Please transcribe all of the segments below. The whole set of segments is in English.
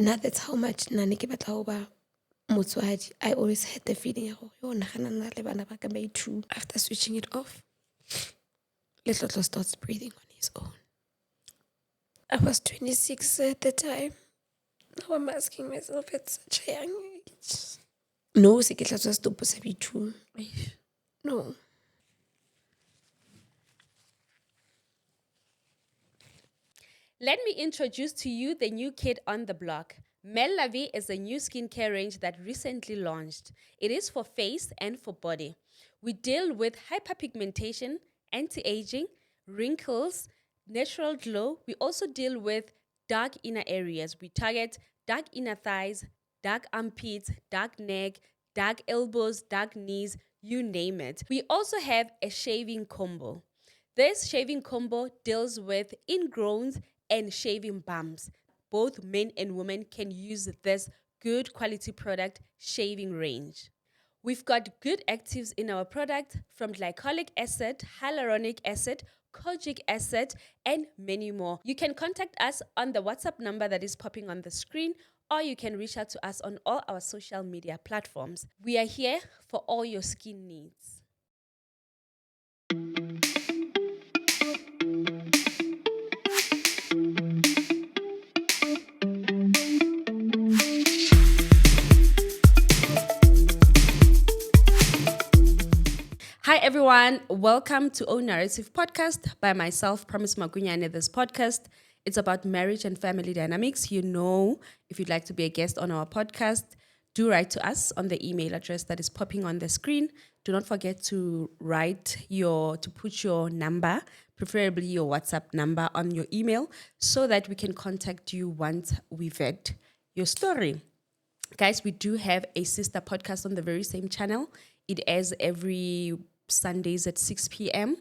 Now that's how much nane ke batla ho ba motswadi. I always had the feeling ya gore yo nagana nna le bana ba ka ba two. After switching it off, Letlotlo starts breathing on his own. I was 26 at the time. Now I'm asking myself at such a young age. No, se ke tla tswa stopo sa B2. No. Let me introduce to you the new kid on the block. Mel La Vie is a new skincare range that recently launched. It is for face and for body. We deal with hyperpigmentation, anti-aging, wrinkles, natural glow. We also deal with dark inner areas. We target dark inner thighs, dark armpits, dark neck, dark elbows, dark knees, you name it. We also have a shaving combo. This shaving combo deals with ingrowns and shaving bumps. Both men and women can use this good quality product shaving range. We've got good actives in our product from glycolic acid, hyaluronic acid, kojic acid, and many more. You can contact us on the WhatsApp number that is popping on the screen, or you can reach out to us on all our social media platforms. We are here for all your skin needs. Hi everyone, welcome to O Narrative Podcast by myself, Promise Magunyane. This podcast, it's about marriage and family dynamics. You know, if you'd like to be a guest on our podcast, do write to us on the email address that is popping on the screen. Do not forget to put your number, preferably your WhatsApp number on your email so that we can contact you once we've read your story. Guys, we do have a sister podcast on the very same channel. It airs every Sundays at 6 p.m.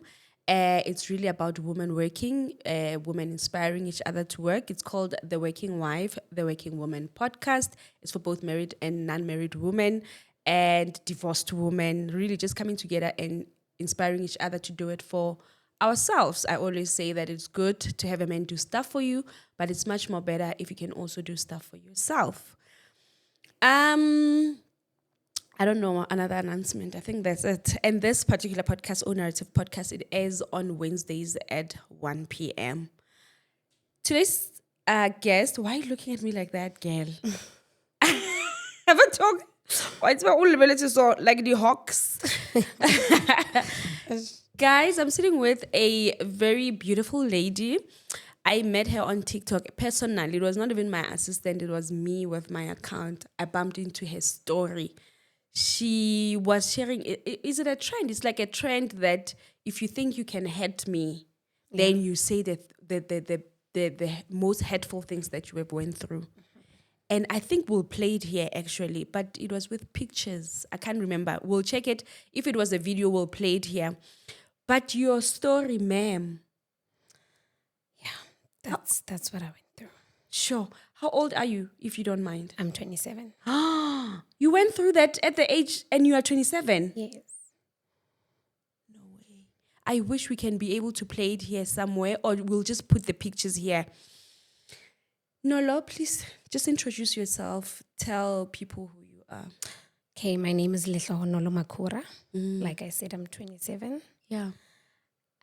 It's really about women working, women inspiring each other to work. It's called The Working Wife, The Working Woman podcast. It's for both married and non-married women and divorced women, really just coming together and inspiring each other to do it for ourselves. I always say that it's good to have a man do stuff for you, but it's much more better if you can also do stuff for yourself. I don't know, another announcement. I think that's it. And this particular podcast, O Narrative Podcast, it airs on Wednesdays at 1 p.m. Today's guest, why are you looking at me like that, girl? Have a talk. Why it's my own ability so like the hawks. Guys, I'm sitting with a very beautiful lady. I met her on TikTok personally. It was not even my assistant. It was me with my account. I bumped into her story. She was sharing, is it a trend? It's like a trend that if you think you can hurt me, then you say the most hurtful things that you have went through. And I think we'll play it here actually, but it was with pictures. I can't remember. We'll check it. If it was a video, we'll play it here. But your story, ma'am. Yeah, that's what I went through. Sure. How old are you, if you don't mind? I'm 27. You went through that at the age and you are 27? Yes. No way. I wish we can be able to play it here somewhere, or we'll just put the pictures here. Nolo, please just introduce yourself. Tell people who you are. Okay, my name is Nolo Makura. Like I said, I'm 27. Yeah.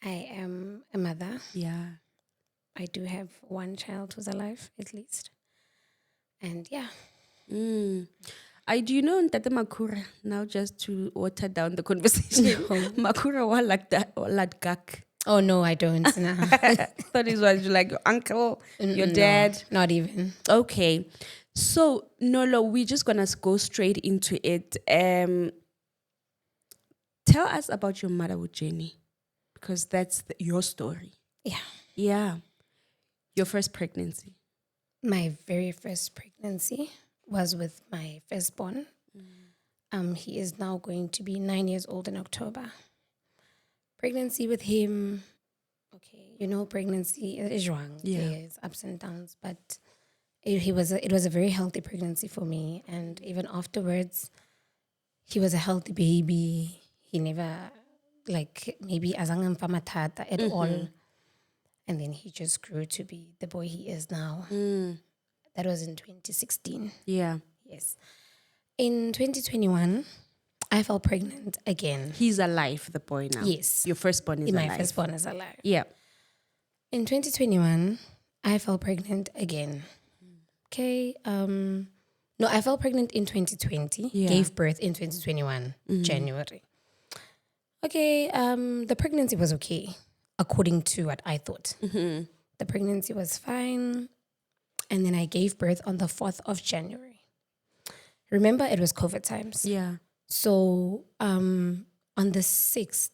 I am a mother. Yeah. I do have one child who's alive, at least. And yeah. I do know that the Makura, now just to water down the conversation. Makura wa like that or like gak. Oh no, I don't. No. Thought it was like your uncle, your dad. Not even. Okay. So Nolo, we're just gonna go straight into it. Tell us about your motherhood journey, because that's your story. Yeah. Yeah. Your first pregnancy. My very first pregnancy was with my firstborn. He is now going to be 9 years old in October. Pregnancy with him, okay, you know, pregnancy is wrong. Yeah. There's ups and downs, but it was a very healthy pregnancy for me. And even afterwards, he was a healthy baby. He never, like, maybe azangan pamatata at all. And then he just grew to be the boy he is now. That was in 2016. Yeah. Yes. In 2021, I fell pregnant again. He's alive, the boy now. Yes. Your firstborn is alive. My firstborn is alive. Yeah. In 2021, I fell pregnant again. Okay. No, I fell pregnant in 2020. Yeah. Gave birth in 2021, January. Okay. The pregnancy was okay, according to what I thought. The pregnancy was fine. And then I gave birth on the 4th of January. Remember, it was COVID times. Yeah. So on the 6th,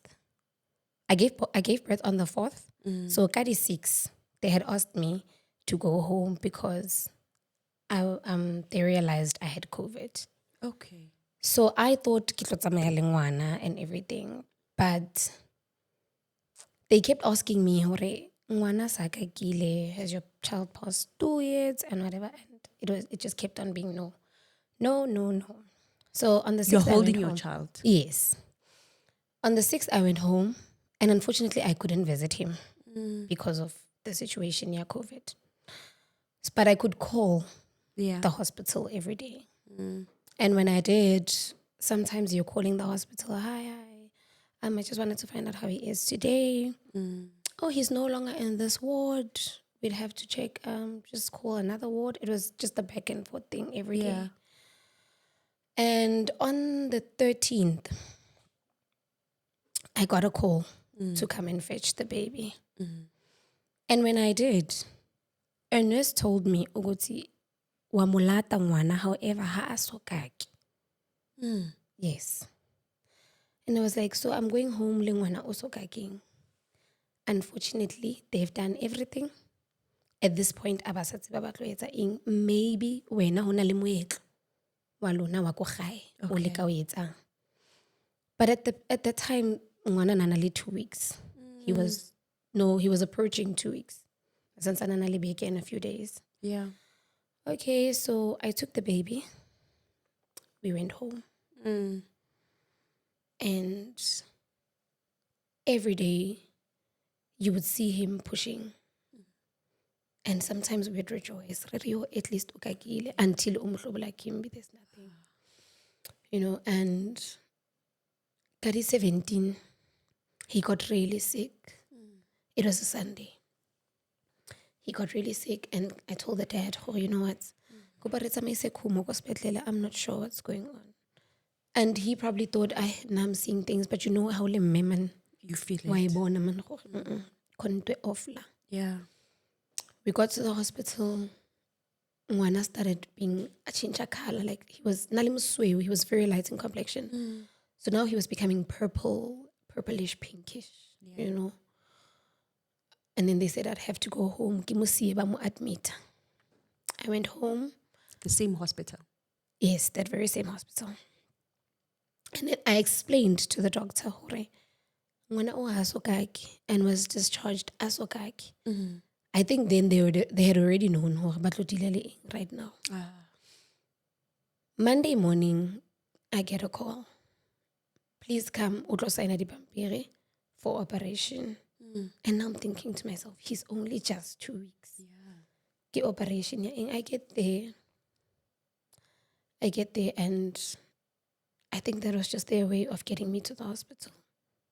I gave birth on the 4th. So Kadi 6, they had asked me to go home because they realized I had COVID. Okay. So I thought ke tlo tsamaya le ngwana and everything, but they kept asking me, "Hore ngwana sa ka kile, has your child passed 2 years and whatever?" And it just kept on being no. So on the 6th, You're I holding went your home. child. Yes. On the 6th, I went home, and unfortunately, I couldn't visit him because of the situation, COVID. But I could call the hospital every day. And when I did, sometimes you're calling the hospital, hi. I just wanted to find out how he is today. Oh, he's no longer in this ward. We'd have to check, just call another ward. It was just a back and forth thing every day. And on the 13th, I got a call to come and fetch the baby. And when I did, a nurse told me, "Uguti, wa mulata ngwana, however, ha asokaki." Yes. And I was like, so I'm going home, le ngwana osokaking. Unfortunately, they've done everything. At this point, abasatsi ba batlo etsa eng, maybe wena hona le moetlo wa lona wa ko gae o leka o etsang. But at the time, ngwana nana le 2 weeks. He was approaching 2 weeks. Since nana le beke in a few days. Yeah. Okay, so I took the baby. We went home. And every day you would see him pushing. And sometimes we'd rejoice. At least ukagile until umhlobo Kimbi, there's nothing. And Kadi 17, he got really sick. It was a Sunday. He got really sick, and I told the dad, "Oh, you know what? I'm not sure what's going on." And he probably thought I'm seeing things, but you know how man you feel it. Yeah. We got to the hospital. Ngwana started being a chincha color, like he was very light in complexion. So now he was becoming purplish, pinkish, And then they said I'd have to go home. Admit. I went home. The same hospital? Yes, that very same hospital. And then I explained to the doctor, "Hore, ngwana o asokaki," and was discharged asokaki. I think then they had already known hore batlo dilele right now. Monday morning, I get a call. "Please come, utlo signa dipampiri for operation." And now I'm thinking to myself, he's only just 2 weeks. Ke operation ya eng. I get there and I think that was just their way of getting me to the hospital.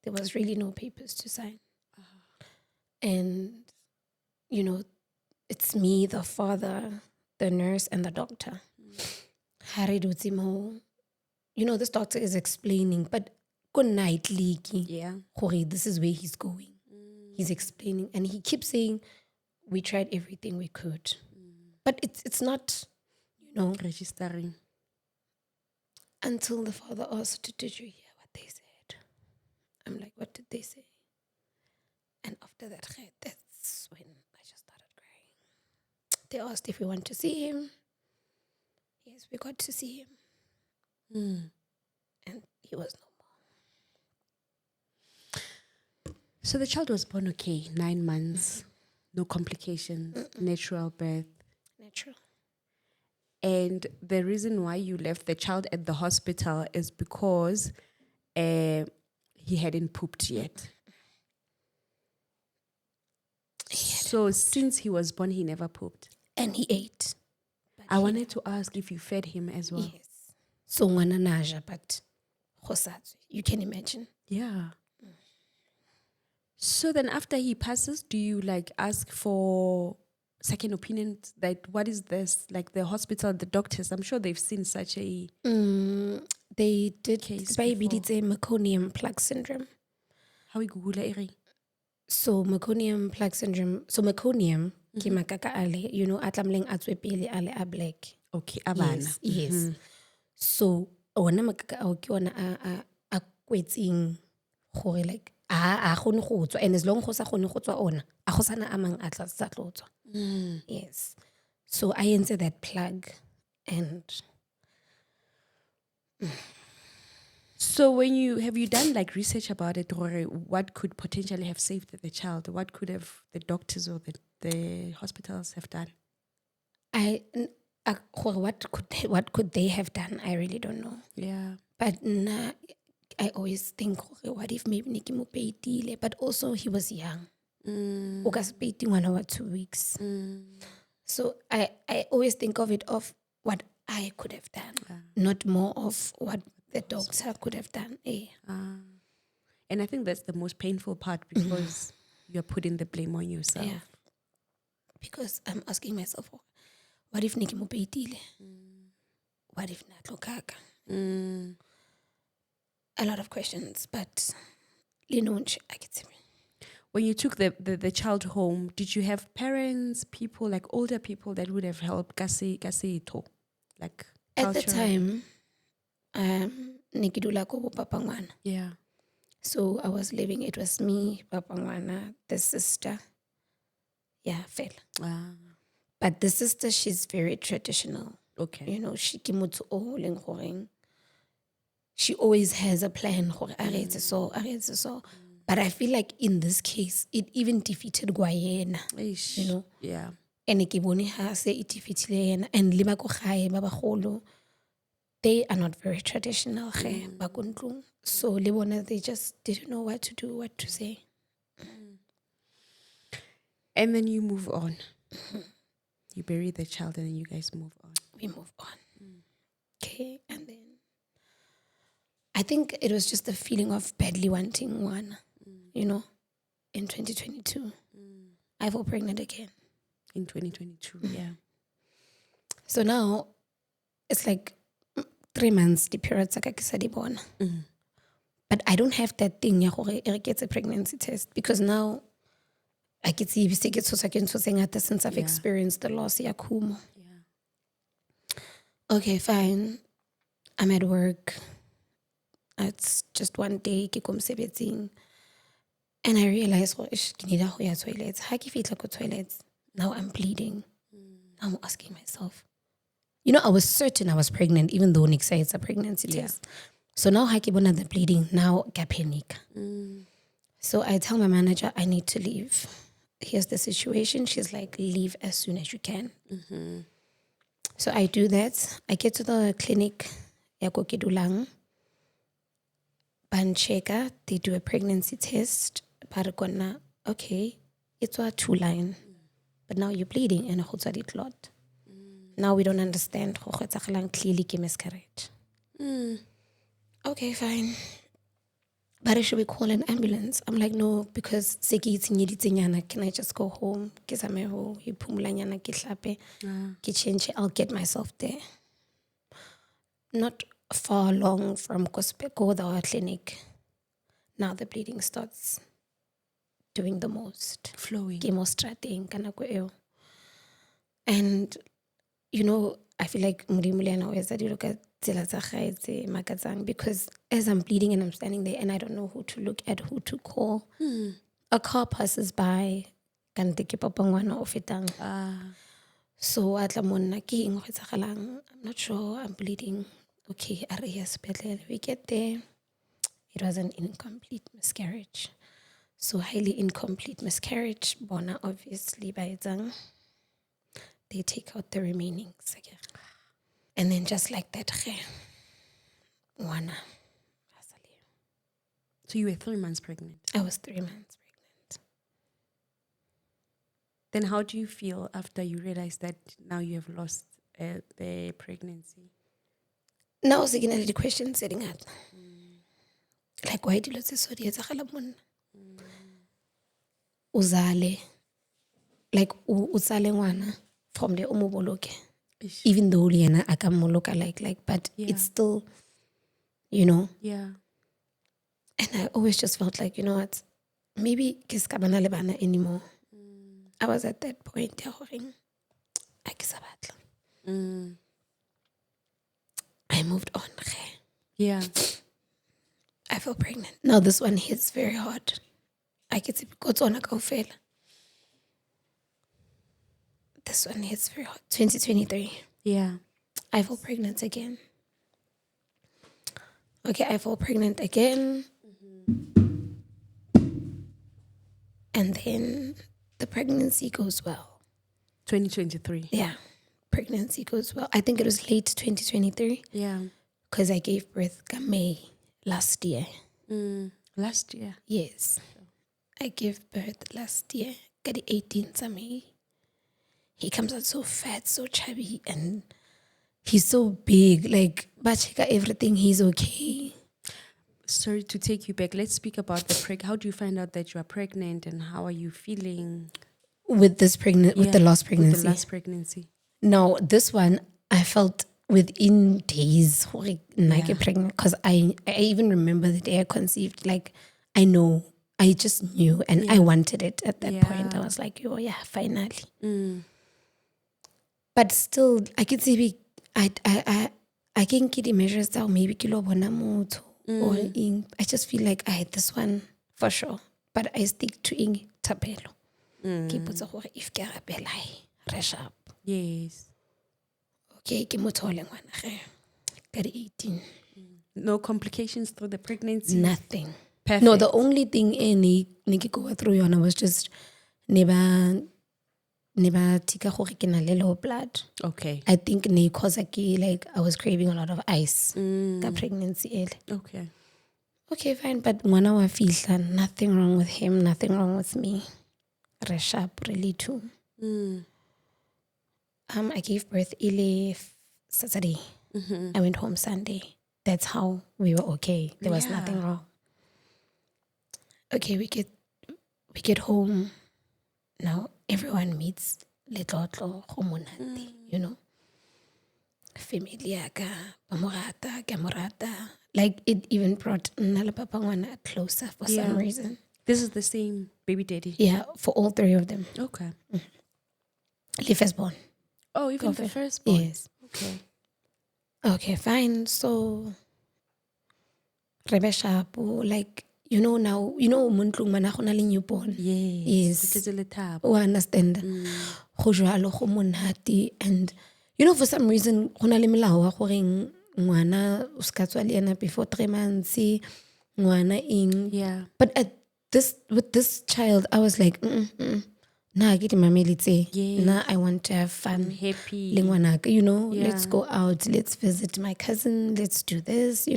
There was really no papers to sign. And, it's me, the father, the nurse, and the doctor. This doctor is explaining, but good night, Leaky. This is where he's going. He's explaining, and he keeps saying, "We tried everything we could." But it's not, registering. Until the father asked, "Did you hear what they said?" I'm like, "What did they say?" And after that's when I just started crying. They asked if we want to see him. Yes, we got to see him. And he was no more. So the child was born okay, 9 months, no complications, natural birth. Natural. And the reason why you left the child at the hospital is because he hadn't pooped yet. So since he was born, he never pooped. And he ate. I wanted to ask if you fed him as well. Yes. So ngwana naja, but you can imagine. Yeah. So then after he passes, do you like ask for second opinions? Like, what is this? Like the hospital, the doctors, I'm sure they've seen such a They did case baby before. did a meconium plaque syndrome. How we Google eri? So meconium plaque syndrome. So meconium ke makaka ale, you know, atlamleng atswe pele ale a black. Okay, abana. Yes. So ona makaka ao ke ona a kwetseng gore like a gone go tswa, and as long go sa gone go tswa ona a go sana a mang a tla sa tlo tswa. Yes. So I answer that plug, and So when have you done like research about it, or what could potentially have saved the child? What could have the doctors or the hospitals have done? What could they have done? I really don't know. Yeah. But I always think, what if maybe Nikki mo peitile? But also he was young. Ukas peiting 1 or 2 weeks. So I always think of it of what I could have done, not more of what the doctor could have done. And I think that's the most painful part because you're putting the blame on yourself. Yeah. Because I'm asking myself, what if Nikki mo peitile? What if Natlo Kaka? A lot of questions, but I can say. When you took the child home, did you have parents, people like older people that would have helped kasi ito? Like At the culture? time, Nikidula ko papa ngwana. Yeah. So I was living, it was me, papa ngwana, the sister. Yeah, fela. But the sister, she's very traditional. Okay. You know, she kimutsu oholeng goreng. She always has a plan. So. But I feel like in this case, it even defeated Guayena. You know? Yeah. And it defeated yena. And lima ko gae ba bagolo, they are not very traditional. So Libona, they just didn't know what to do, what to say. And then you move on. You bury the child and then you guys move on. We move on. Okay, and then I think it was just the feeling of badly wanting one, you know, in 2022. I fell pregnant again. In 2022, yeah. So now it's like 3 months, the period's like born. But I don't have that thing, it gets a pregnancy test, because now I can see since I've experienced the loss. Yeah. Okay, fine. I'm at work. It's just one day, and I realized, toilets. Now I'm bleeding. I'm asking myself. You know, I was certain I was pregnant, even though Nick said it's a pregnancy test. So now I keep on the bleeding. Now I panic. So I tell my manager, I need to leave. Here's the situation. She's like, leave as soon as you can. So I do that. I get to the clinic. Yakokidulang. Bancheka, they do a pregnancy test. Paragona, okay, it's a 2-line. But now you're bleeding and a clot. Now we don't understand. Clearly miscarriage. Okay, fine. But should we call an ambulance? I'm like, no, because can I just go home? I'll get myself there. Not far long from Kospeko, the clinic. Now the bleeding starts doing the most. Flowing. And, you know, I feel like Murimuli always that you look at because as I'm bleeding and I'm standing there and I don't know who to look at, who to call, a car passes by. So I'm not sure, I'm bleeding. Okay, we get there. It was an incomplete miscarriage. So highly incomplete miscarriage. Bona obviously by Zang. They take out the remaining. And then just like that, Wana. So you were 3 months pregnant? I was 3 months pregnant. Then how do you feel after you realize that now you have lost the pregnancy? Now again the question setting up. Like why do you say so uzale like uzale ngwana from the umoboloke. Even though Liana akamoloka like but it's still, you know. Yeah. And I always just felt like, you know what, maybe kiskabana lebana anymore. I was at that point I moved on. Yeah. I feel pregnant. Now this one hits very hard. I can see kaofela. This one hits very hard. 2023. Yeah. I feel pregnant again. Okay, I fall pregnant again. And then the pregnancy goes well. 2023. Yeah. Pregnancy goes well. I think it was late 2023. Yeah. Because I gave birth May last year. Last year? Yes. I gave birth last year. Got the 18th of May. He comes out so fat, so chubby, and he's so big. Like, Bachika, everything, he's okay. Sorry to take you back. Let's speak about the how do you find out that you are pregnant and how are you feeling? With this with the last pregnancy? With the last pregnancy. No, this one, I felt within days pregnant because I even remember the day I conceived. Like, I know, I just knew and I wanted it at that point. I was like, oh yeah, finally. But still, I could see I can't get the measures down. Maybe kilo bonamoto or I just feel like I had this one for sure. But I stick to ing tapelo. If rush up. Yes. Okay, ke mothole ngwana ge. Got 18. No complications through the pregnancy? Nothing. Perfect. No, the only thing ne ke go through yona was just never tika gore ke na le low blood. Okay. I think cause like I was craving a lot of ice. Ka pregnancy early. Okay. Okay, fine, but ngwana wa fihla, nothing wrong with him, nothing wrong with me. Rush up really too. I gave birth early Saturday. I went home Sunday. That's how we were okay. There was nothing wrong. Okay, we get home. Now everyone meets Letlotlo, you know. Family yaka, pamorata, kamorata. Like it even brought Nala Papa Ngwana closer for some reason. This is the same baby daddy? Yeah, for all three of them. Okay. The firstborn. Oh, even the firstborn? Yes. Okay. Okay, fine. So, Rebecca, like, now, Muntlung Manahonali newborn. Yes. Oh, I understand. And, for some reason, Honalilawa, Horing, Mwana, Uskatwaliana before 3 months, Mwana ing. Yeah. But with this child, I was like, nah, get him nah, I want to have fun. I'm happy. Let's go out, let's visit my cousin, let's do this,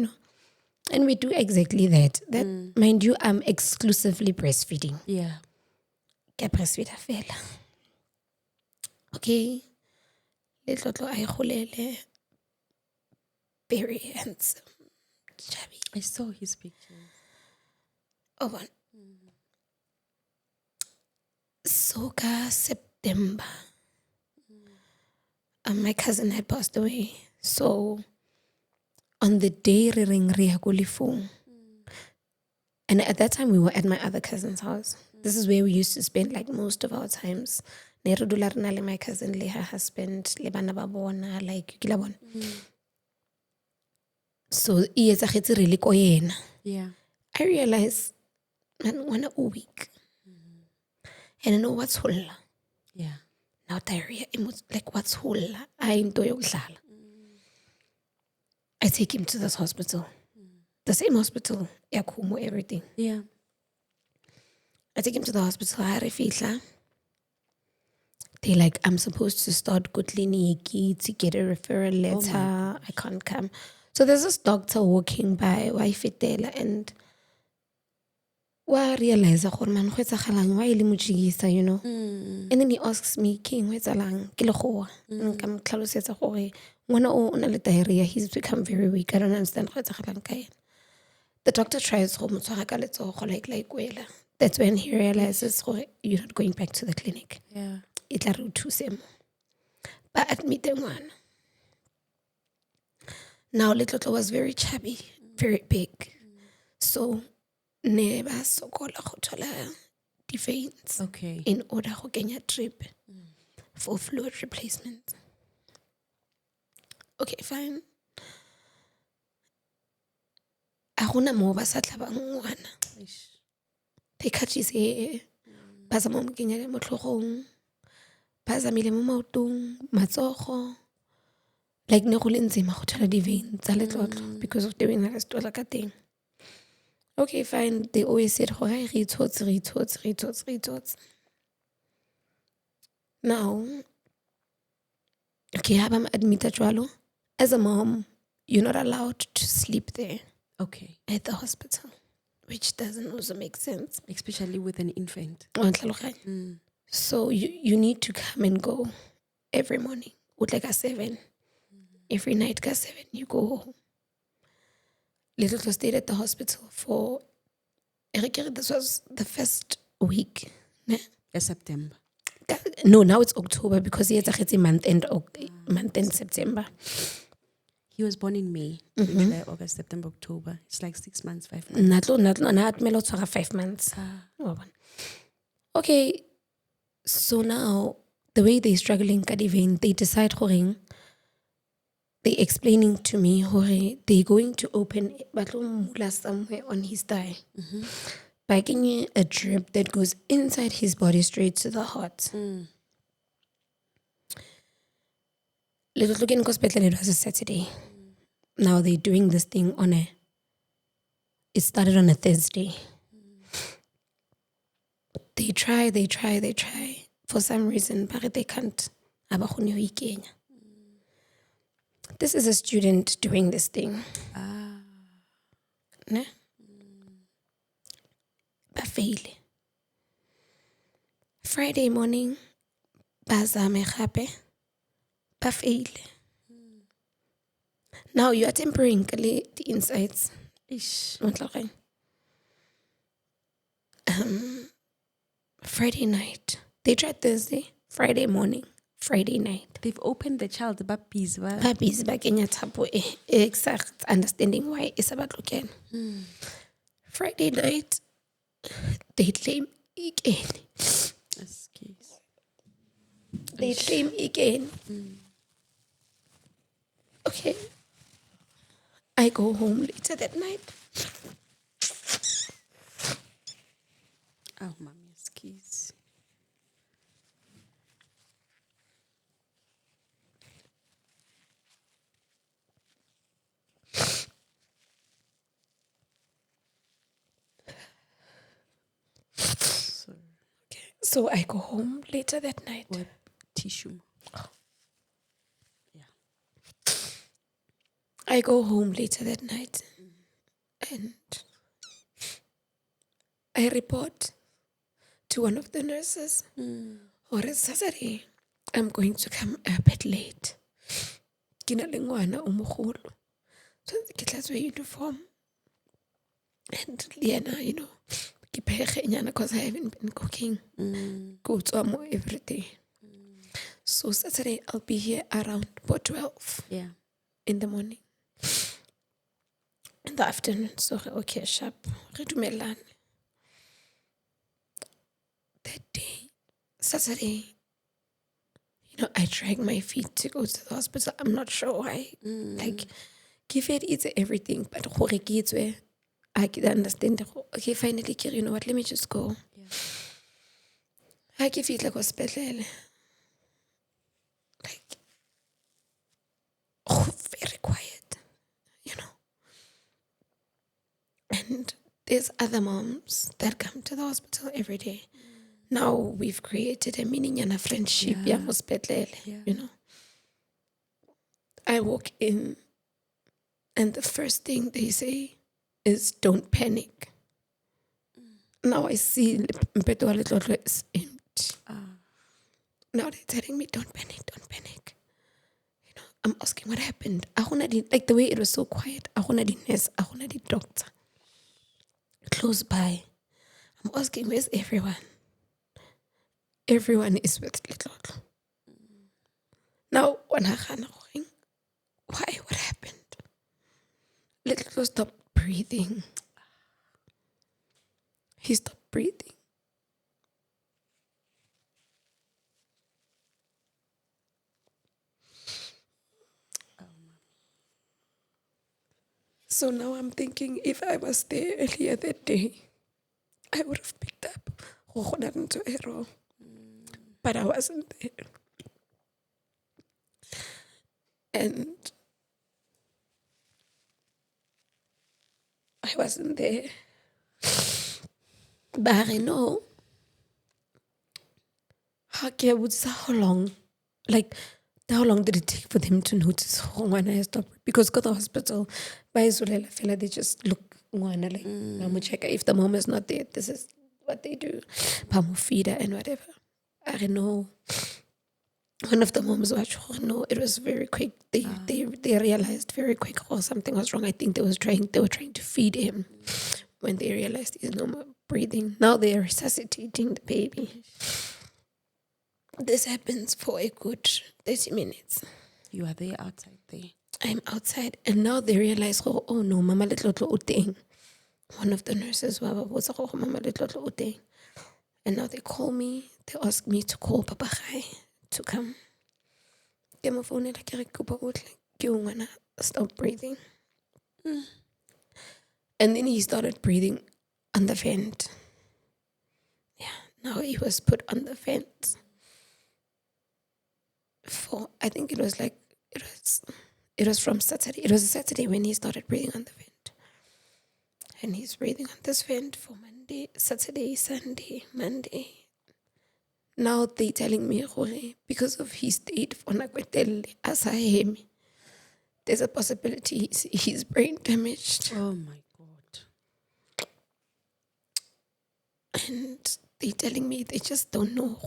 And we do exactly that. That, mind you, I'm exclusively breastfeeding. Yeah. Ke breastfeeder fela. Okay. Letlotlo ay golele. Very handsome. Chubby. I saw his pictures. Oh, one. Soka September. My cousin had passed away. So on the day and at that time we were at my other cousin's house. This is where we used to spend like most of our times. My cousin, her husband, like so Yeah. I realized man one a week. And I know what's hola. Yeah. Now diarrhea, like what's hola? I take him to this hospital. The same hospital. Everything. Yeah. I take him to the hospital. They like, I'm supposed to start good clinic to get a referral letter. I can't come. So there's this doctor walking by, wife and wa realize gore man go etsagalang wa ile mojigisa, you know. And then he asks me, King, go etsalang ke le goa. Nka mo tlhalosetsa gore ngwana o na le diarrhea, he's become very weak, I don't understand go etsagalang ka ena. The doctor tries go mo tshwara ka letsogo like wela. That's when he realizes gore you're not going back to the clinic. Yeah. E tla re o thuse mo. Ba admit ngwana. Now Little was very chubby, very big. So ne ba sokola go thola di veins. Okay. In order go kenya drip for fluid replacement. Okay, fine. A gona mo ba sa tlhabang ngwana. They cut his hair. Ba sa mo kenya mo tlhogong. Ba zamile mo maotong, matsogo. Like ne go le ntsima go thola di veins tsa letlotlo because of the way na re stola ka teng. Okay, fine. They always said, re itshotse. Now, okay, have admit jwalo. As a mom, you're not allowed to sleep there. Okay. At the hospital, which doesn't also make sense. Especially with an infant. So you need to come and go every morning. Like at 7. Every night at 7, you go home. Little stayed at the hospital for, this was the first week. September. No, now it's October because he has a month end September. He was born in May, July, August, September, October. It's like 6 months, 5 months. Not 5 months. Okay, so now the way they're struggling, they decide they're explaining to me they're going to open somewhere on his thigh. By getting a drip that goes inside his body straight to the heart. Little looking hospital, it was a Saturday. Now they're doing this thing it started on a Thursday. They try. For some reason, but they can't. This is a student doing this thing. Ne? Ba fail. Friday morning, bazame gape. Ba fail. Now you are tempering the insides. Friday night. They tried Thursday, Friday morning, Friday night. They've opened the child babies. Babies back in tapo exact understanding why it's about looking. Friday night, they claim again. They claim again. Okay. I go home later that night. Oh, mommy, skis. So I go home later that night. What tissue? Yeah. I go home later that night and I report to one of the nurses. Or it's Saturday. I'm going to come a bit late. Kina lengwana umugolo. So get us uniform. And Liana, because I haven't been cooking. Go to Amo every day. So Saturday I'll be here around 12. Yeah. In the morning. In the afternoon. So okay, sharp. That day, Saturday, I drag my feet to go to the hospital. I'm not sure why. Like, give it, it's everything. But I can understand. Okay, finally, you know what? Let me just go. I give it like hospital. Like, very quiet, And there's other moms that come to the hospital every day. Now we've created a mini friendship, hospital, I walk in, and the first thing they say is, "Don't panic." Now I see mpeto wa letlotlo is empty. Now they're telling me, don't panic. You know, I'm asking what happened. Like the way it was so quiet. The nurse, the doctor. Close by. I'm asking, where's everyone? Everyone is with letlotlo. Now, when I ran going, why? What happened? Letlotlo stopped breathing. He stopped breathing. So now I'm thinking, if I was there earlier that day, I would have picked up. But I wasn't there. And I wasn't there. But I know how long, like, how long did it take for them to notice when I stopped? Because go to the hospital, they just look like, check if the mom is not there. This is what they do, feed her and whatever. I know. One of the moms was no, it was very quick. They realized very quick something was wrong. I think they were trying to feed him when they realized he's no more breathing. Now they are resuscitating the baby. This happens for a good 30 minutes. You are there outside there. I'm outside, and now they realize, oh no, Mama Letlotlo Uteng. One of the nurses was Mama Letlotlo Uteng. And now they call me, they ask me to call Papa Gai to come. Stop breathing. And then he started breathing on the vent. Yeah, now he was put on the vent. I think it was from Saturday. It was a Saturday when he started breathing on the vent. And he's breathing on this vent for Monday, Saturday, Sunday, Monday. Now they're telling me, because of his state for Nakwetele, there's a possibility he's brain damaged. Oh my God. And they're telling me they just don't know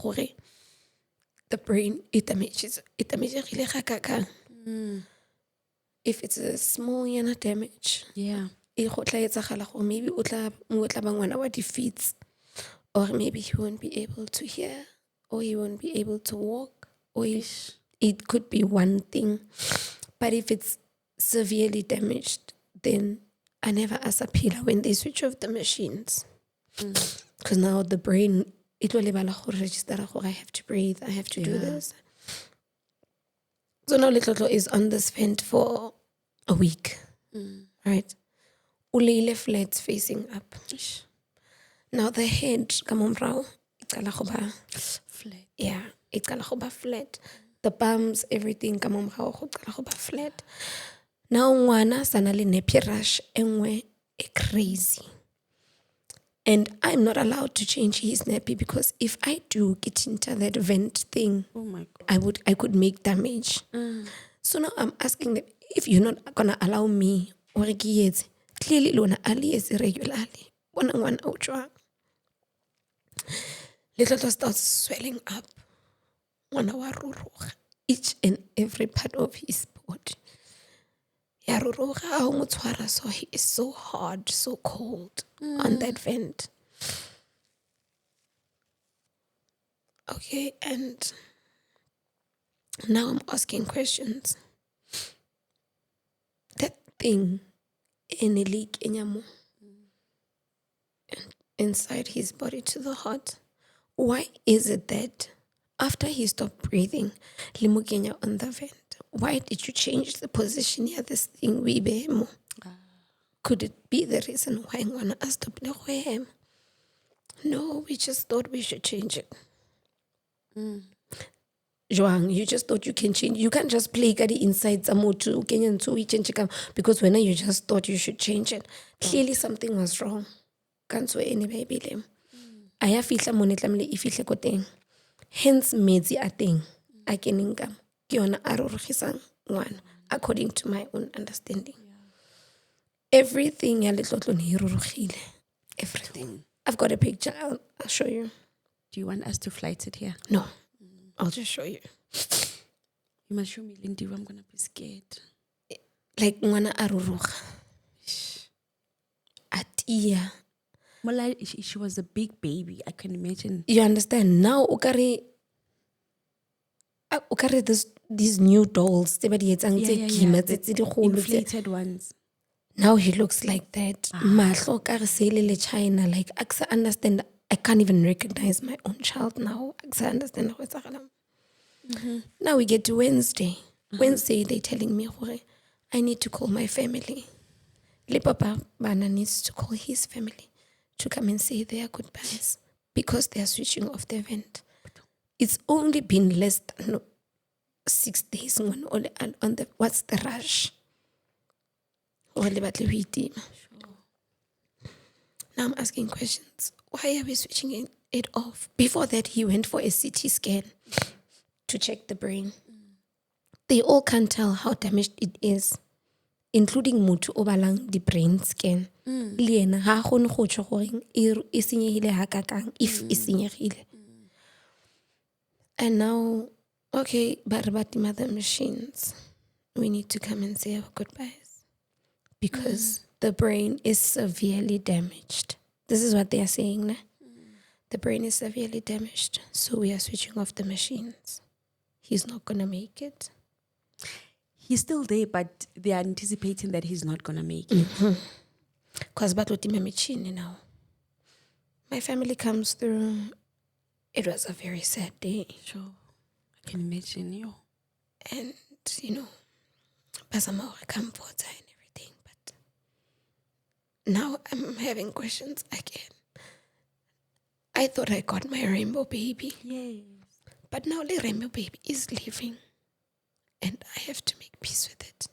the brain, it damages if it's a small damage. Yeah. Maybe defeats, or maybe he won't be able to hear, or he won't be able to walk, or it could be one thing. But if it's severely damaged, then I never ask a pillar when they switch off the machines. Because now the brain, it will register, I have to breathe, I have to do this. So now Little is on this vent for a week, right? Ulele flat facing up. Now the head, Flat. yeah, it's flat. The palms, everything, flat. Now ngwana sanale nepi rush enwe crazy. And I'm not allowed to change his nappy because if I do get into that vent thing, oh my God, I could make damage. So now I'm asking them, if you're not gonna allow me, or clearly lona ali is irregularly. One outro. Little starts swelling up. 1 hour each and every part of his body. So he is so hard, so cold on that vent. Okay, and now I'm asking questions. That thing in a leak in inside his body to the heart. Why is it that after he stopped breathing, limukenya on the vent, why did you change the position of this thing? Could it be the reason why Ngwana stopped him? No, we just thought we should change it. Joang, you just thought you can change. You can't just play the inside Zamotu, Kenyan to change it because when you just thought you should change it. Clearly something was wrong. Can't so anyway blame. I have feel monetlamle if koteng. Hence medzi a thing. I can income. Kiona arorogisang one according to my own understanding. Everything ya letlotlo ne hirorogile. Everything. I've got a picture. I'll show you. Do you want us to flight it here? No, I'll just show you. You must show me, Lindy. I'm going to be scared. Like ngwana aruruga. Atia. Well, she was a big baby. I can imagine. You understand? Now, ukari these new dolls. Inflated ones. Now he looks like that. Mahlo ka re selele China. Like, I understand. I can't even recognize my own child now. I understand. Now we get to Wednesday. Wednesday, they're telling me, I need to call my family. Le Papa Bana needs to call his family to come and say their goodbyes because they are switching off the event. It's only been less than 6 days on the what's the rush? Now I'm asking questions. Why are we switching it off? Before that, he went for a CT scan to check the brain. They all can't tell how damaged it is, including Mutu Obalang, the brain scan. Liena ha kgone go tjho gore e senyehile ha kakang if e senyehile. And now, okay, but mother machines, we need to come and say our goodbyes because the brain is severely damaged. This is what they are saying. Nah? The brain is severely damaged, so we are switching off the machines. He's not going to make it. He's still there, but they are anticipating that he's not going to make it. Because now. My family comes through. It was a very sad day. Sure. I can imagine you. And, Basama comforts and everything. But now I'm having questions again. I thought I got my rainbow baby. Yes. But now the rainbow baby is leaving. And I have to make peace with it.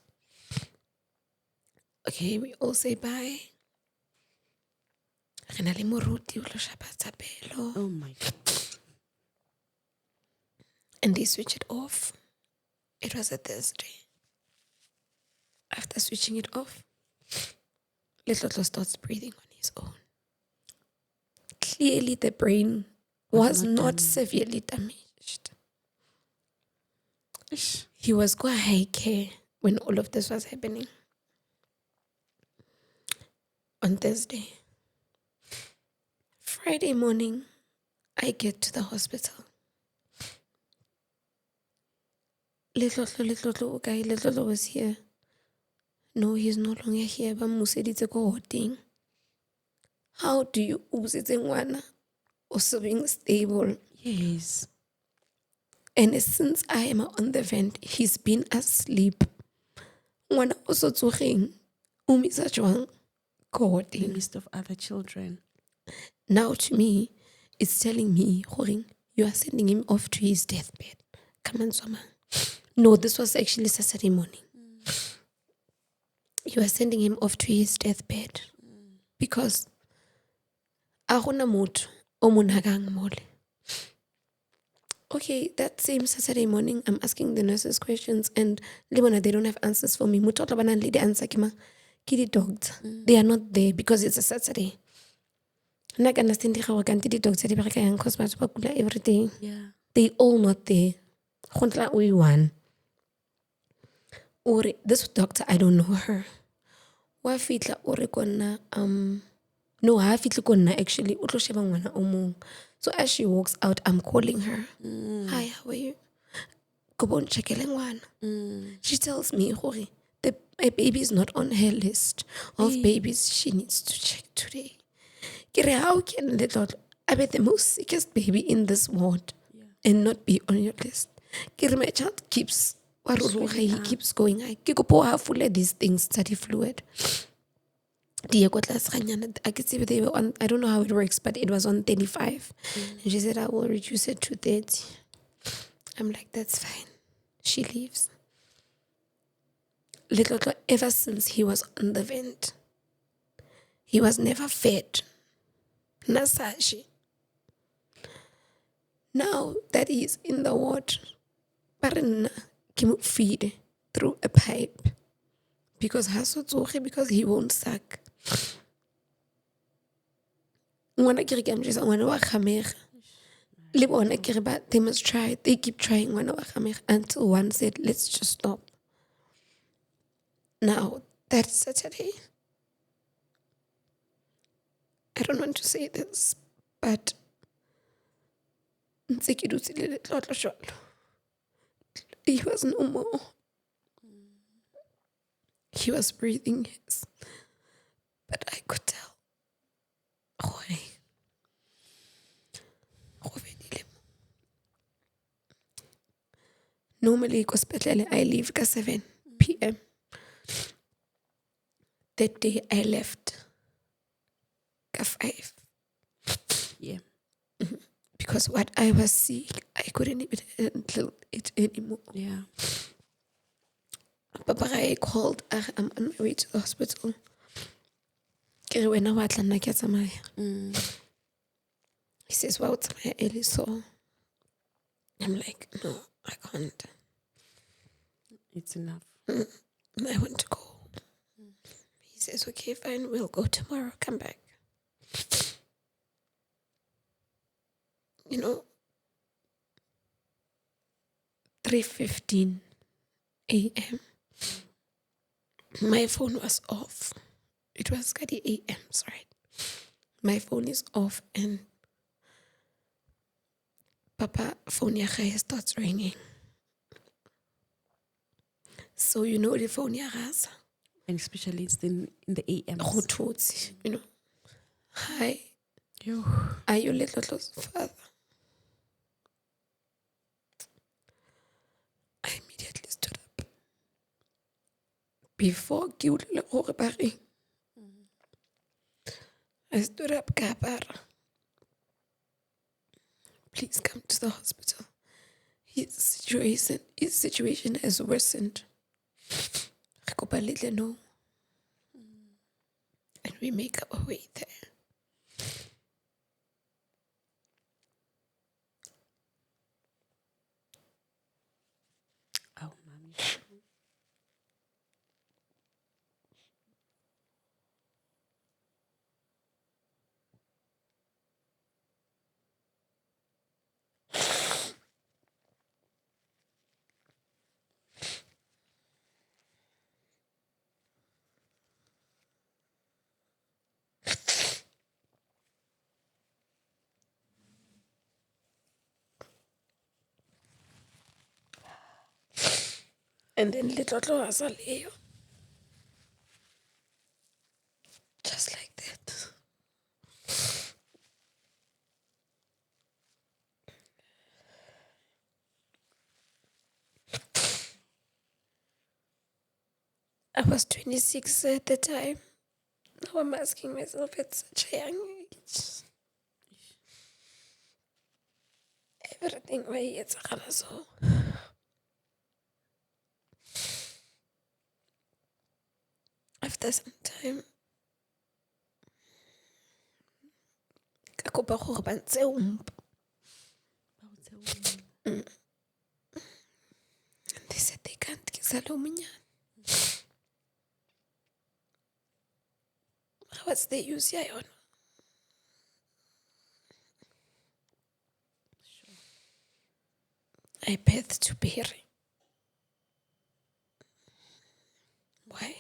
Okay, we all say bye. Oh my God. And they switch it off. It was a Thursday. After switching it off, Little starts breathing on his own. Clearly the brain was not severely damaged. He was quite high care when all of this was happening. On Thursday. Friday morning, I get to the hospital. Little was here. No, he's no longer here. But Museditse go holding. How do you ngwana also being stable? Yes. And since I am on the vent, he's been asleep. Ngwana also tsogeng. Umisa jwang go In the midst of other children. Now to me, it's telling me, you are sending him off to his deathbed. Come on, Soma. No, this was actually Saturday morning. You are sending him off to his deathbed. Because agona motho o mo nagang mole. Okay, that same Saturday morning, I'm asking the nurses questions and they don't have answers for me. Motho tla bana le di answer ke the doctors. They are not there because it's a Saturday. I can understand the doctors because every day. Yeah. They all not there. One. Or this doctor, I don't know her. Wa fitla ore kona no, ha fitla kona actually o tlo sheba ngwana o mong. So as she walks out, I'm calling her. Hi, how are you? Go bon checkele ngwana. She tells me the baby is not on her list of babies she needs to check today. How can I bet the most sickest baby in this ward and not be on your list? My child keeps he keeps going. I these things study fluid. I could see they were on, I don't know how it works, but it was on 35. And she said, I will reduce it to 30. I'm like, that's fine. She leaves. Little ever since he was on the vent, he was never fed. Nasashi. Now that he's in the ward, Parana can feed through a pipe because he won't suck. ngwana ke re ke amjesa ngwana wa kgamega le bona ke re ba they must try, they keep trying ngwana wa kgamega until one said let's just stop. Now that Saturday, I don't want to say this, but ntse ke dutse le letlotlo jwalo, he was no more. He was breathing his, but I could tell. Normally, I leave at 7 p.m. That day, I left at 5. Yeah. Because what I was seeing, I couldn't even handle it anymore. Yeah. Papa, I called. I'm on my way to the hospital. He says, well, it's my early so I'm like, no, I can't. It's enough. I want to go. He says, okay, fine, we'll go tomorrow, come back. 3:15 a.m. My phone was off. It was 30 a.m., right? My phone is off and Papa phone yaga starts ringing. So the phone yaga. And especially it's in the AMs. Hi. Yo. Are you little father? I immediately stood up. Before I stood up, Kapara. Please come to the hospital. His situation has worsened. No. And we make our way there. Oh, mommy. And then little was just like that. I was 26 at the time. Now I'm asking myself at such a young age. Everything why it's so. After some time, they said they can't kiss what's the use here? I birthed to Perry. Why?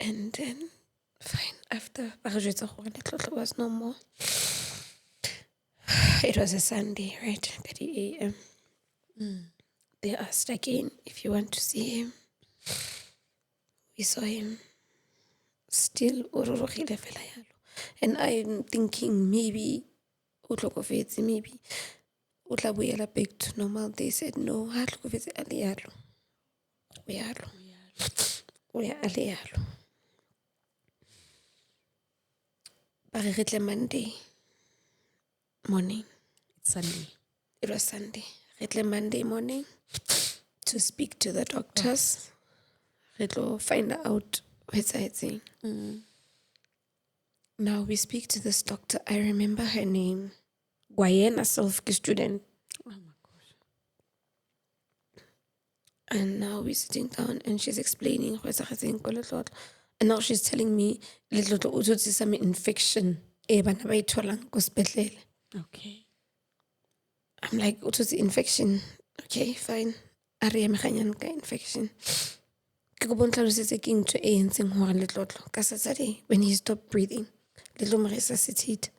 And then, fine, after there was no more. It was a Sunday, right? 30 a.m. They asked again if you want to see him. We saw him still. And I'm thinking maybe maybe back to normal. They said no, we are Monday morning. It's Sunday. It was Sunday. Monday morning to speak to the doctors. Find out what's happening. Now we speak to this doctor. I remember her name. Guyana student. Oh my gosh. And now we're sitting down and she's explaining what's happening. And now she's telling me, little utsotsi some infection. Bana ba itholang ko sepetlele. Okay. I'm like, utsotsi infection. Okay, fine. A re emeganyang ka infection. Ke go bontlalosetse ke ntho e entseng hore letlotlo ka Saturday when he stopped breathing. Little mo resuscitate.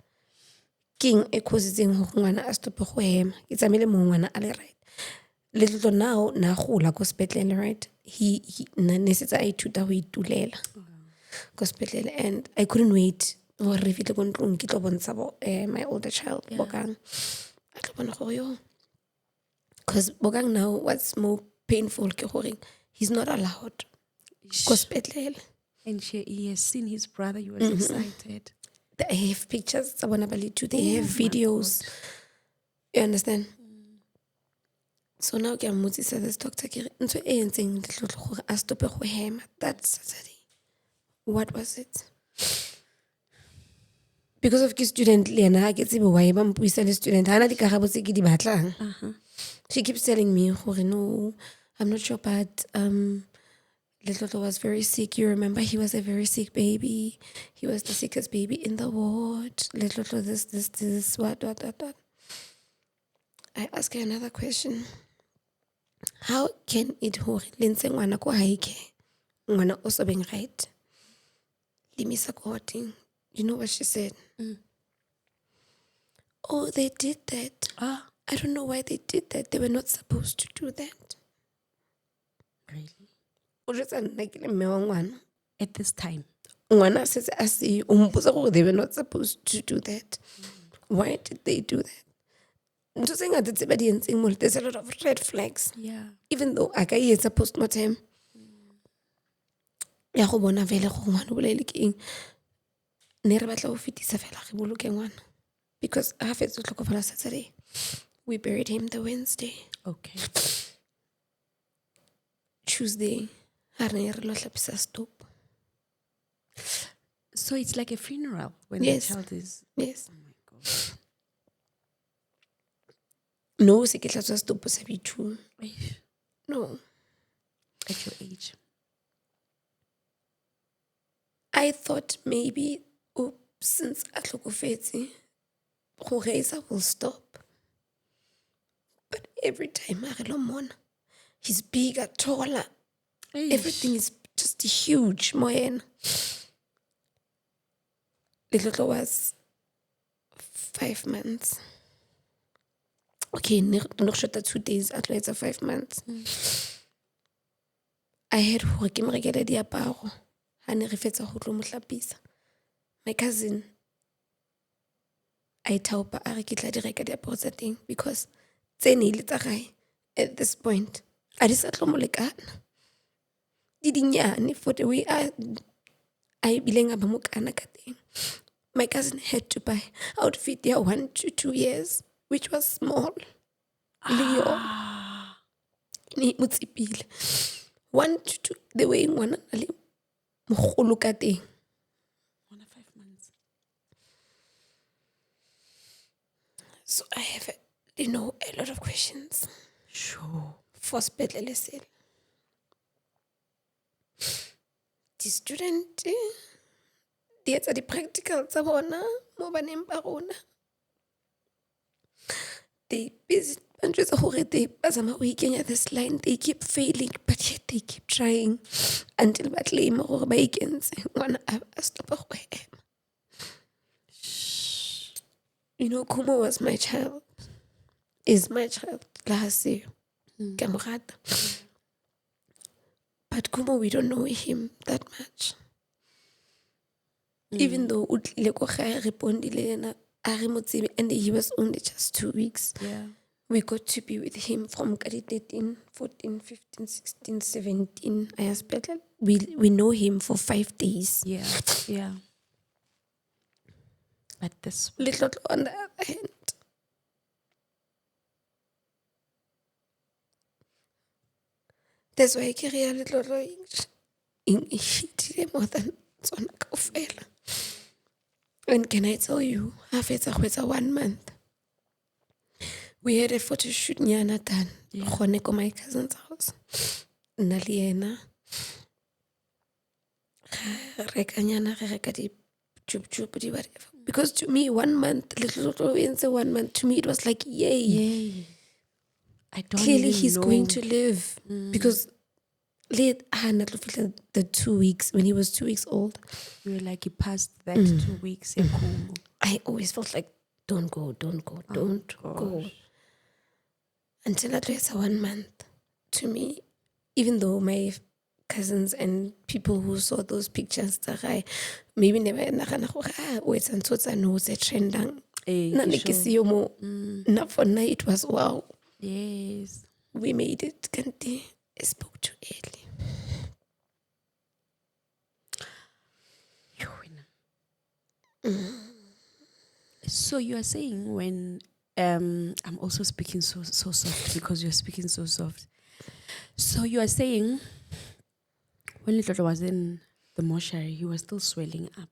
King e causitseng hore ngwana a stop go hema. Ke tsamile mo ngwana a le right. Little now na gola ko sepetlele, right? He ne setsa a ithuta ho itulela. Ko sepetlele, and I couldn't wait. Or re fitle ko ntlong ke tlo bontsha my older child Bokang. A tlo bona gore yo. Because Bokang now, what's more painful ke gore he's not allowed ko sepetlele. And he has seen his brother. He was excited. They have pictures. They have videos. You understand? So now ke mmotsisa this doctor ke ntho e entseng letlotlo gore a stope go hema that Saturday. What was it? Because of ke student le yena ke tsebe why ba mpuisa le student hana di karabo tse ke di batlang. She keeps telling me gore no, I'm not sure, but Letlotlo was very sick. You remember he was a very sick baby. He was the sickest baby in the ward. Letlotlo this, what. I ask her another question. How can it hore lense ngwana ko haike? Ngwana also being right. Limisa courting. You know what she said? Oh, they did that. I don't know why they did that. They were not supposed to do that. Really? At this time. Ngwana says, they were not supposed to do that. Why did they do that? There's a lot of red flags. Yeah. Even though I it's a postmortem. Ya go bona vele go ngwana o bolele keng. Ne re batla go fetisa fela re boloke ngwana. Because ha fetsa go tlhokofala Saturday, we buried him the Wednesday. Okay. Tuesday, ha re re lo hlapisa stop. So it's like a funeral when Yes. the child is. Yes. Oh my God. No, se ke tla tswa stop sa B2. No. At your age. I thought maybe since a tlhokofetse go reisa will stop. But every time I lo mona, he's bigger, taller. Everything is just huge. Moyen. Little was 5 months. Okay, nog short 2 days after it's 5 months. I had hore ke mo rekele diaparo. Ha ne re fetsa go tlo mo hlapisa. My cousin, I taupa a re ke tla di reka diaparo tsa teng because tsene ile tsa gae at this point a di sa tlo mo lekana. Di dinyane for the way I bileng ba mo kana ka teng. My cousin had to buy outfit there 1 to 2 years, which was small. Leo. Ni mutsipile. 1 to 2, the way ngwana le mogolo ka teng. 5 months. So I have, a lot of questions. Sure. For sepetlele sele. The student, di etsa di-practical tsa bona mo baneng ba rona. They busy ntse gore they bazama go ikenya this line, they keep failing, but yet they keep trying until ba claim gore ba ikentse ngwana a stop go hema. Kumo was my child, is my child last year. Ke mo rata. But Kumo, we don't know him that much. Even though utlile ko gae re pondile yena a re motsebe, and he was only just 2 weeks. Yeah. We got to be with him from 13, 14, 15, 16, 17. We know him for 5 days. Yeah. Yeah. But this Little on the other hand. That's why I carry a little in more than son kaofela. And can I tell you, after 1 month, we had a photo shoot nyana done. Khone ko my cousin's house. Nna le yena. Rekanyana reka di chup di whatever. Because to me, 1 month, little in 1 month, to me it was like, yay. I don't Clearly even he's know. going to live. Because the 2 weeks, when he was 2 weeks old, You were like, he passed that 2 weeks. Yeah, cool. I always felt like, don't go. Gosh. Until at least 1 month. To me, even though my cousins and people who saw those pictures, maybe never it's a trending. Not for night, it was wow. Yes. We made it. Kante, I spoke too early. So you are saying when I'm also speaking so soft because you're speaking so soft. So you are saying when Little was in the mortuary, he was still swelling up.